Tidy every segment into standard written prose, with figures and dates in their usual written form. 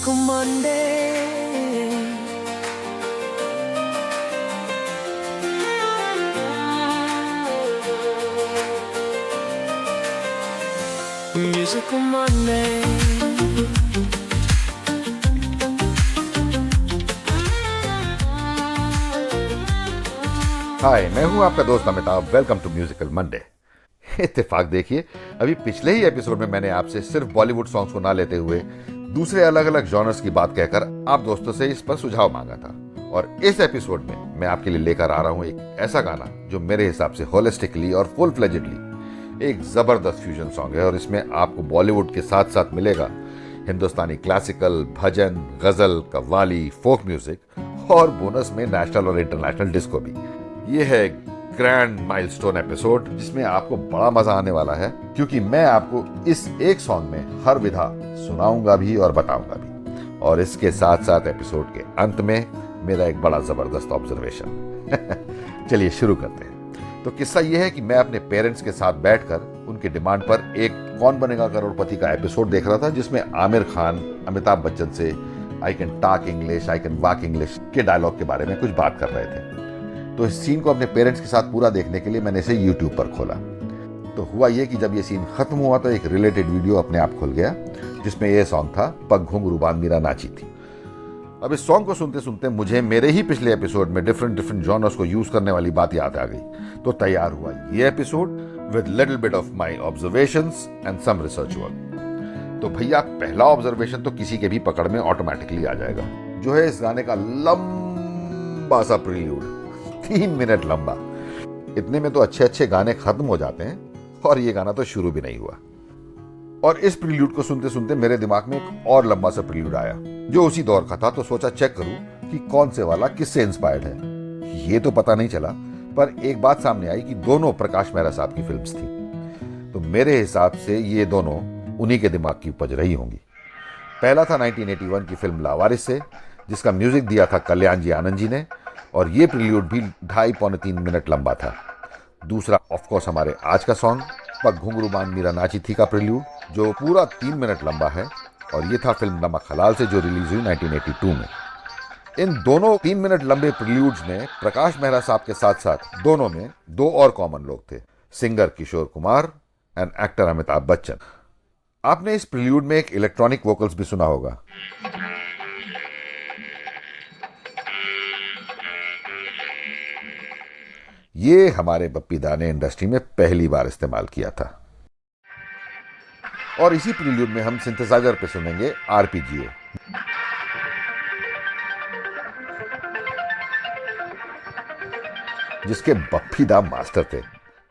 Musical Monday. Musical Monday. हाय, मैं हूं आपका दोस्त Amitabh. Welcome to musical Monday. इत्तेफाक देखिए, अभी पिछले ही एपिसोड में मैंने आपसे सिर्फ बॉलीवुड सॉन्ग्स को ना लेते हुए दूसरे अलग अलग जॉनर्स की बात कहकर आप दोस्तों से इस पर सुझाव मांगा था। और इस एपिसोड में मैं आपके लिए लेकर आ रहा हूं एक ऐसा गाना जो मेरे हिसाब से होलिस्टिकली और फुल फ्लेजेडली एक जबरदस्त फ्यूजन सॉन्ग है। और इसमें आपको बॉलीवुड के साथ साथ मिलेगा हिंदुस्तानी क्लासिकल, भजन, गजल, कव्वाली, फोक म्यूजिक और बोनस में नेशनल और इंटरनेशनल डिस्को भी। ये है ग्रैंड माइलस्टोन एपिसोड जिसमें आपको बड़ा मजा आने वाला है, क्योंकि मैं आपको इस एक सॉन्ग में हर विधा सुनाऊंगा भी और बताऊंगा भी। और इसके साथ साथ एपिसोड के अंत में मेरा एक बड़ा जबरदस्त ऑब्जर्वेशन। चलिए शुरू करते हैं। तो किस्सा यह है कि मैं अपने पेरेंट्स के साथ बैठकर उनके डिमांड पर एक कौन बनेगा करोड़पति का एपिसोड देख रहा था, जिसमें आमिर खान अमिताभ बच्चन से I can talk English, I can walk English के डायलॉग के बारे में कुछ बात कर रहे थे। तो इस सीन को अपने पेरेंट्स के साथ पूरा देखने के लिए मैंने इसे YouTube पर खोला। तो हुआ ये कि जब ये सीन खत्म हुआ तो एक रिलेटेड वीडियो अपने आप खुल गया जिसमें ये सॉन्ग था, पग घुंघरू बांध मीरा नाची थी। अब इस सॉन्ग को सुनते सुनते मुझे मेरे ही पिछले एपिसोड में डिफरेंट जॉनर्स को यूज करने वाली बात याद आ गई। तो तैयार हुआ ये episode with little bit of my observations and some research work. तो भैया, पहला ऑब्जर्वेशन तो किसी के भी पकड़ में ऑटोमेटिकली आ जाएगा, जो है इस गाने का लंबा सा प्रील्यूड, 3 मिनट लंबा। इतने में तो अच्छे गाने खत्म हो जाते हैं और ये गाना तो शुरू भी नहीं हुआ। और इस प्रील्यूड को सुनते सुनते मेरे दिमाग में एक और लंबा सा प्रील्यूड आया जो उसी दौर का था। तो सोचा चेक करूं कि कौन से वाला किससे इंस्पायर्ड है। ये तो पता नहीं चला, पर एक बात सामने आई कि दोनों प्रकाश मेहरा साहब की फिल्म्स थी। तो मेरे हिसाब से ये दोनों उन्हीं के दिमाग की उपज रही होंगी। पहला था 1981 की फिल्म लावारिस से, जिसका म्यूजिक दिया था कल्याण जी आनंद जी ने, और ये प्रील्यूड भी 2.5-3 मिनट लंबा था। दूसरा ऑफकोर्स हमारे आज का सॉन्ग पग घुंघरू बांध मीरा नाची थी का प्रील्यूड, जो पूरा 3 मिनट लंबा है, और ये था फिल्म नमक हलाल से, जो रिलीज हुई 1982 में। इन दोनों 3 मिनट लंबे प्रील्यूड्स में प्रकाश मेहरा साहब के साथ साथ दोनों में 2 और कॉमन लोग थे, singer Kishore Kumar and actor Amitabh Bachchan. आपने इस प्रील्यूड में एक इलेक्ट्रॉनिक वोकल्स भी सुना होगा। ये हमारे बप्पी दा ने इंडस्ट्री में पहली बार इस्तेमाल किया था। और इसी प्रील्यूड में हम सिंथेसाइजर पे सुनेंगे आरपीजीओ, जिसके बप्पी दा मास्टर थे,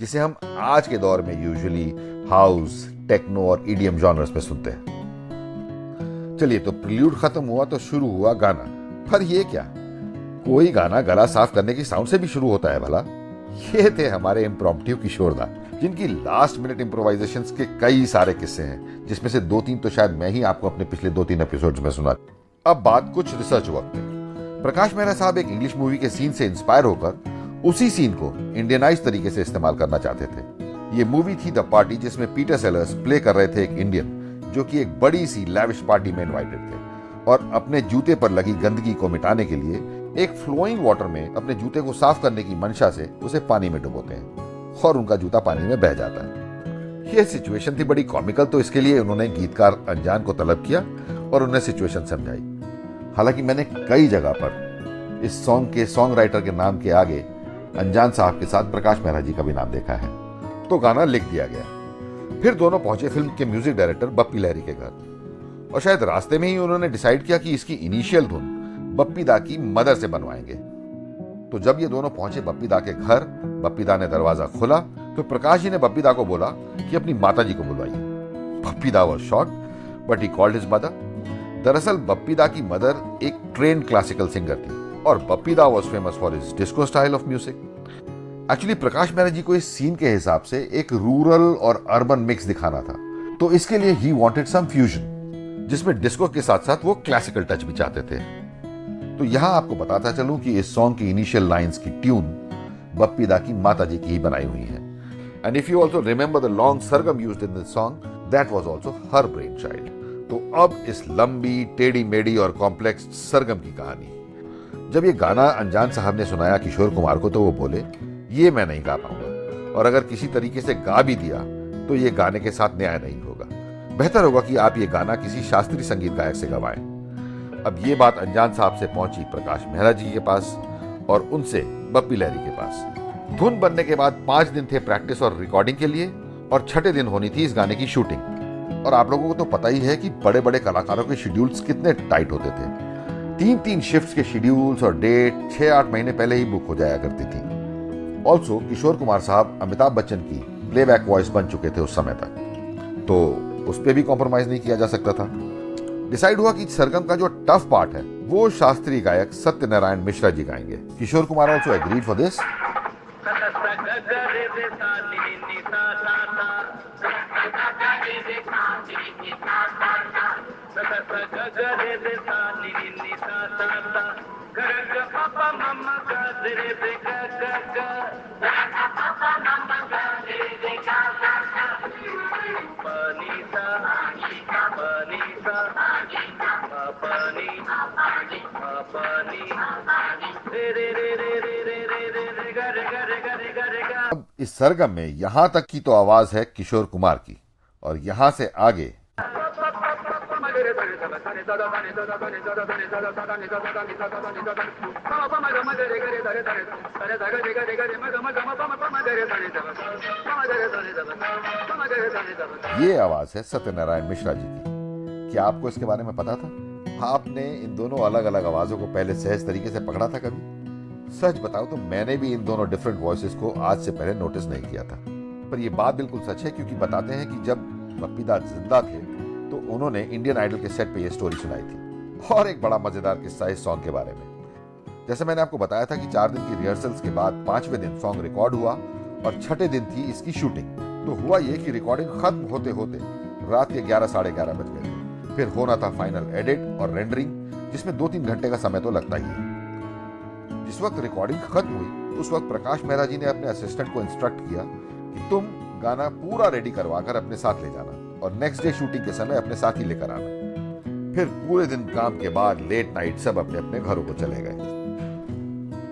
जिसे हम आज के दौर में यूजुअली हाउस, टेक्नो और ईडीएम जॉनर्स में सुनते हैं। चलिए, तो प्रील्यूड खत्म हुआ तो शुरू हुआ गाना। पर ये क्या, कोई गाना गला साफ करने की साउंड से भी शुरू होता है भला? ये थे हमारे इम्प्रॉम्प्टू किशोर दा, जिनकी लास्ट मिनट इम्प्रोवाइजेशंस के कई सारे किस्से हैं, जिसमें से 2-3 तो शायद मैं ही आपको अपने पिछले 2-3 एपिसोड्स में सुना। अब बात कुछ रिसर्च वर्क पे। प्रकाश मेहरा साहब एक इंग्लिश मूवी के सीन से इंस्पायर होकर उसी सीन को इंडियनाइज तरीके से इस्तेमाल करना चाहते थे। ये मूवी थी द पार्टी, जिसमें पीटर सेलर्स प्ले कर रहे थे एक इंडियन जो कि एक बड़ी सी लैविश पार्टी में इन्वाइटेड थे, और अपने जूते पर लगी गंदगी को मिटाने के लिए एक फ्लोइंग वाटर में अपने जूते को साफ करने की मंशा से उसे पानी में डुबोते हैं और उनका जूता पानी में बह जाता है। यह सिचुएशन थी बड़ी कॉमिकल, तो इसके लिए उन्होंने गीतकार अनजान को तलब किया और उन्हें सिचुएशन समझाई। हालांकि मैंने कई जगह पर इस सॉन्ग के सॉन्ग राइटर के नाम के आगे अनजान साहब के साथ प्रकाश मेहरा जी का भी नाम देखा है। तो गाना लिख दिया गया। फिर दोनों पहुंचे फिल्म के म्यूजिक डायरेक्टर बप्पी लहरी के घर, और शायद रास्ते में ही उन्होंने डिसाइड किया कि इसकी इनिशियल धुन बप्पी दा की मदर से बनवाएंगे। तो जब ये दोनों पहुंचे बप्पी दा के घर, बप्पी दा ने दरवाजा खोला तो प्रकाश जी ने बप्पी दा को बोला कि अपनी माता जी को बुलवाइए। Bappi da was shocked, but he called his mother. दरअसल बप्पी दा की मदर एक ट्रेन क्लासिकल सिंगर थी, और Bappi da was famous for his disco style of music. Actually Prakash Mehra ji को इस सीन के हिसाब से एक रूरल और अर्बन मिक्स दिखाना था, तो इसके लिए ही वांटेड सम फ्यूजन, जिसमें डिस्को के साथ साथ वो क्लासिकल टच भी चाहते थे। तो यहां आपको बताता चलूं कि इस सॉन्ग की इनिशियल लाइंस की ट्यून बप्पी दा की माता जी की ही बनाई हुई है। And if you also remember the long Sargam used in this song, that was also her brain child. तो अब इस लंबी टेढ़ी मेढ़ी और कॉम्प्लेक्स सरगम की कहानी। जब ये गाना अनजान साहब ने सुनाया किशोर कुमार को तो वो बोले, ये मैं नहीं गा पाऊंगा, और अगर किसी तरीके से गा भी दिया तो ये गाने के साथ न्याय नहीं होगा। बेहतर होगा कि आप ये गाना किसी शास्त्रीय संगीत गायक से गवाएं। अब ये बात अनजान साहब से पहुंची प्रकाश मेहरा जी के पास और उनसे बप्पी लहरी के पास। धुन बनने के बाद 5 दिन थे प्रैक्टिस और रिकॉर्डिंग के लिए, और छठे दिन होनी थी इस गाने की शूटिंग। और आप लोगों को तो पता ही है कि बड़े बड़े कलाकारों के शेड्यूल्स कितने टाइट होते थे। 3-3 शिफ्ट्स के शेड्यूल्स और डेट 6-8 महीने पहले ही बुक हो जाया करती थी। ऑल्सो किशोर कुमार साहब अमिताभ बच्चन की प्लेबैक वॉइस बन चुके थे उस समय तक, तो उस पर भी कॉम्प्रोमाइज नहीं किया जा सकता था। डिसाइड हुआ कि सरगम का जो टफ पार्ट है वो शास्त्रीय गायक सत्यनारायण मिश्रा जी गाएंगे। Kishore Kumar also agreed for this. अब इस सरगम में यहां तक की तो आवाज है किशोर कुमार की, और यहां से आगे ये आवाज है सत्यनारायण मिश्रा जी की। क्या आपको इसके बारे में पता था? आपने इन दोनों अलग अलग आवाजों को पहले सहज तरीके से पकड़ा था कभी? सच बताओ तो मैंने भी इन दोनों डिफरेंट वॉइसेस को आज से पहले नोटिस नहीं किया था। पर यह बात बिल्कुल सच है, क्योंकि बताते हैं कि जब बप्पी दा जिंदा थे तो उन्होंने इंडियन आइडल के सेट पे ये स्टोरी सुनाई थी। और एक बड़ा मजेदार किस्सा इस सॉन्ग के बारे में। जैसे मैंने आपको बताया था कि 4 दिन की रिहर्सल्स के बाद 5वें दिन सॉन्ग रिकॉर्ड हुआ और छठे दिन थी इसकी शूटिंग। तो हुआ ये कि रिकॉर्डिंग खत्म होते होते रात के 11 साढ़े 11 बज गए थे। फिर होना था फाइनल एडिट और रेंडरिंग, जिसमें 2-3 घंटे का समय तो लगता ही है। जिस वक्त रिकॉर्डिंग खत्म हुई उस वक्त प्रकाश मेहरा जी ने अपने असिस्टेंट को इंस्ट्रक्ट किया कि तुम गाना पूरा रेडी करवाकर अपने साथ ले जाना और नेक्स्ट डे शूटिंग के समय अपने साथ ही लेकर आना। फिर पूरे दिन काम के बाद लेट नाइट सब अपने अपने घरों को चले गए।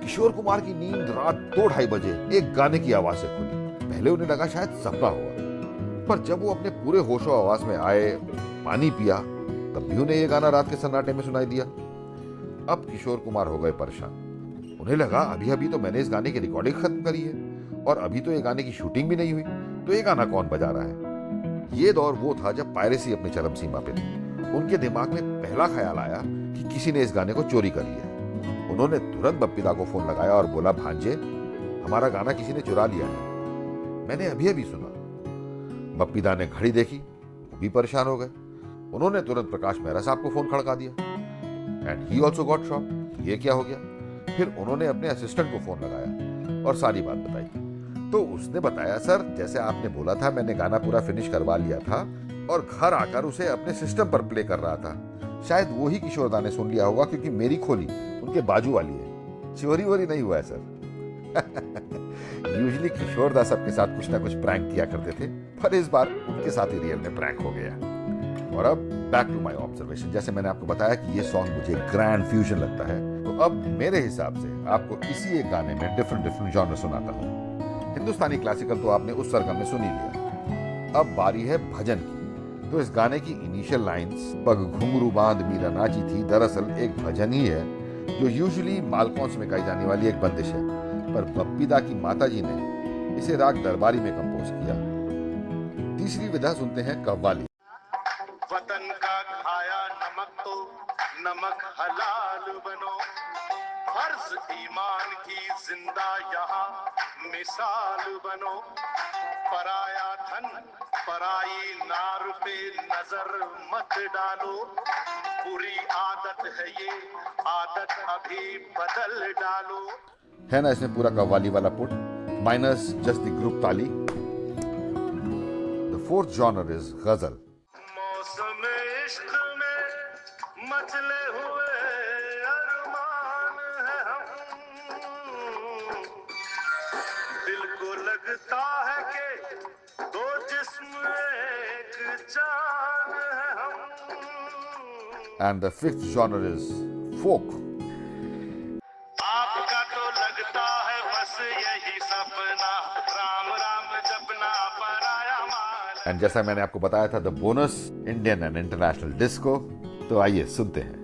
किशोर कुमार की नींद रात 2-2:30 बजे एक गाने की आवाज से खुली। पहले उन्हें लगा शायद सपना हुआ, पर जब वो अपने पूरे होशो आवाज में आए, पानी पिया, तब भी उन्हें ये गाना रात के सन्नाटे में सुनाई दिया। अब किशोर कुमार हो गए परेशान। उन्हें लगा अभी अभी तो मैंने इस गाने की रिकॉर्डिंग खत्म करी है और अभी तो ये गाने की शूटिंग भी नहीं हुई, तो ये गाना कौन बजा रहा है? ये दौर वो था जब पायरेसी अपनी चरम सीमा पे थी। उनके दिमाग में पहला ख्याल आया कि किसी ने इस गाने को चोरी कर लिया है। उन्होंने तुरंत बप्पी दा को फोन लगाया और बोला, भांजे, हमारा गाना किसी ने चुरा लिया है, मैंने अभी अभी सुना। बप्पी दा ने घड़ी देखी, वो भी परेशान हो गए। उन्होंने तुरंत प्रकाश मेहरा साहब को फोन खड़का दिया and he also got shock, ये क्या हो गया। फिर उन्होंने अपने असिस्टेंट को फोन लगाया और सारी बात बताई। तो उसने बताया, सर जैसे आपने बोला था मैंने गाना पूरा फिनिश करवा लिया था और घर आकर उसे अपने सिस्टम पर प्ले कर रहा था। शायद वो ही किशोर दा ने सुन लिया होगा, क्योंकि मेरी खोली उनके बाजू वाली है। चोरी वोरी नहीं हुआ है सर। यूजुअली किशोर दा सबके साथ कुछ ना कुछ प्रैंक किया करते थे, पर इस बार उनके साथ ही रियल में प्रैंक हो गया। और अब बैक टू माय ऑब्जर्वेशन। जैसे मैंने आपको बताया कि ये सॉन्ग मुझे ग्रैंड फ्यूजन लगता है, तो अब मेरे हिसाब से आपको इसी एक गाने में डिफरेंट जॉनर सुनाता हूँ। हिंदुस्तानी क्लासिकल तो आपने उस सरगम में सुन ही लिया, अब बारी है भजन की। तो इस गाने की इनिशियल लाइंस पग घुंघरू बांध मीरा नाची थी दरअसल एक भजन ही है, जो यूजुअली मालकौंस में गाई जाने वाली एक बंदिश है, पर बप्पी दा की माता जी ने इसे राग दरबारी में कंपोज किया। तीसरी विधा सुनते हैं कव्वाली। वतन का खाया नमक तो नमक हलाल बनो, फर्ज ईमान की जिंदा यहाँ मिसाल बनो, पराया धन पराई नार पे नजर मत डालो, बुरी आदत है ये आदत अभी बदल डालो। है ना इसमें पूरा कव्वाली वाला put minus just the group ताली। द फोर्थ जॉनर इज गजल। मौसम इश्क में मचले हुए अरमान है हम, दिल को लगता है कि दो जिस्म एक जान है हम, and the fifth genre is folk. आपका तो लगता है बस यही सपना, राम राम जपना पराया माल। And जैसा मैंने आपको बताया था, the bonus Indian and international disco. तो आइए सुनते हैं.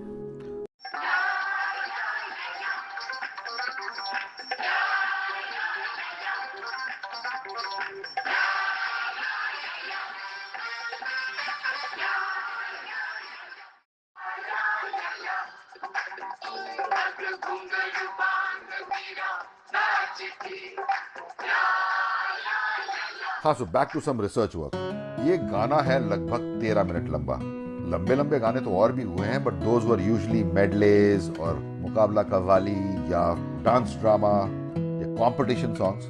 हाँ, so back to some research work. ये गाना है लगभग 13 मिनट लंबा. लंबे लंबे गाने तो और भी हुए हैं, बट दोज वर यूजुअली मेडलेज और मुकाबला कव्वाली या डांस ड्रामा या कंपटीशन सॉन्ग्स.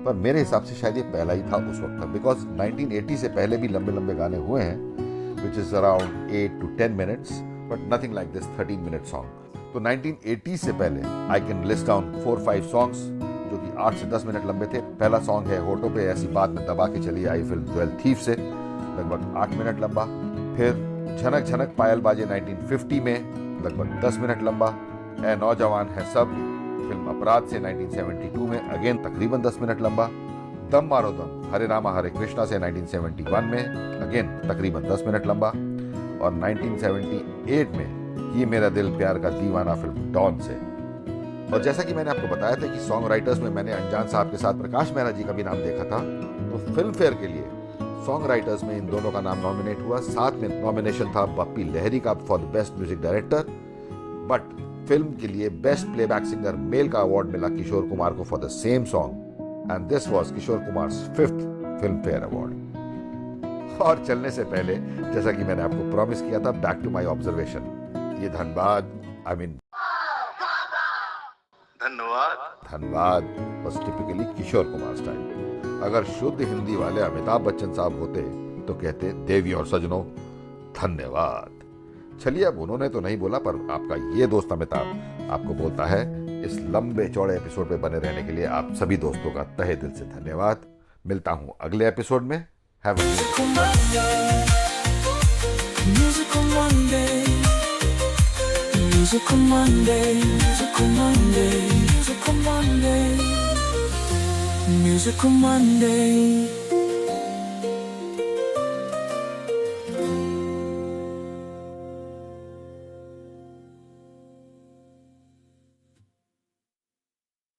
पर मेरे हिसाब से शायद ये पहला ही था उस वक्त का, बिकॉज 1980 से पहले भी लंबे लंबे गाने हुए हैं, which is around 8 to 10 minutes, but nothing like this 13 minute song. तो 1980 से पहले I can list down 4-5 songs जो कि 8 से 10 मिनट लंबे थे. पहला सॉन्ग है होठों पे ऐसी बात में दबा के चली आई फिल्म 12 थीव से, लगभग 8 मिनट लंबा. फिर झनक झनक पायल बाजे 1950 में, लगभग 10 मिनट लंबा. ए नौजवान है सब फिल्म अपराध से 1972 में, अगेन तकरीबन 10 मिनट लंबा. दम मारो दम हरे रामा हरे कृष्णा से 1971 में, अगेन तकरीबन 10 मिनट लंबा. और 1978 में ये मेरा दिल प्यार का दीवाना फिल्म डॉन से. और जैसा कि मैंने आपको बताया था कि सॉन्ग राइटर्स में मैंने अनजान साहब के साथ प्रकाश मेहरा जी का भी नाम देखा था, तो फिल्म फेयर के लिए सॉन्ग राइटर्स में इन दोनों का नाम नॉमिनेट हुआ. साथ में नॉमिनेशन था बप्पी लहरी का for the best music director, but film के लिए बेस्ट प्लेबैक सिंगर मेल का अवार्ड मिला किशोर कुमार को for the same song, and this was Kishore Kumar 5th Filmfare award. और चलने से पहले, जैसा कि मैंने आपको प्रॉमिस किया था, बैक टू माय ऑब्जर्वेशन. ये Dhanbad, I mean Dhanbad was typically Kishore Kumar style. अगर शुद्ध हिंदी वाले अमिताभ बच्चन साहब होते तो कहते देवी और सजनों धन्यवाद. चलिए, अब उन्होंने तो नहीं बोला, पर आपका ये दोस्त अमिताभ आपको बोलता है. इस लंबे चौड़े एपिसोड में बने रहने के लिए आप सभी दोस्तों का तहे दिल से धन्यवाद. मिलता हूं अगले एपिसोड में. Have a Musical Monday, Musical Monday, Musical Monday, Musical Monday, Musical Monday.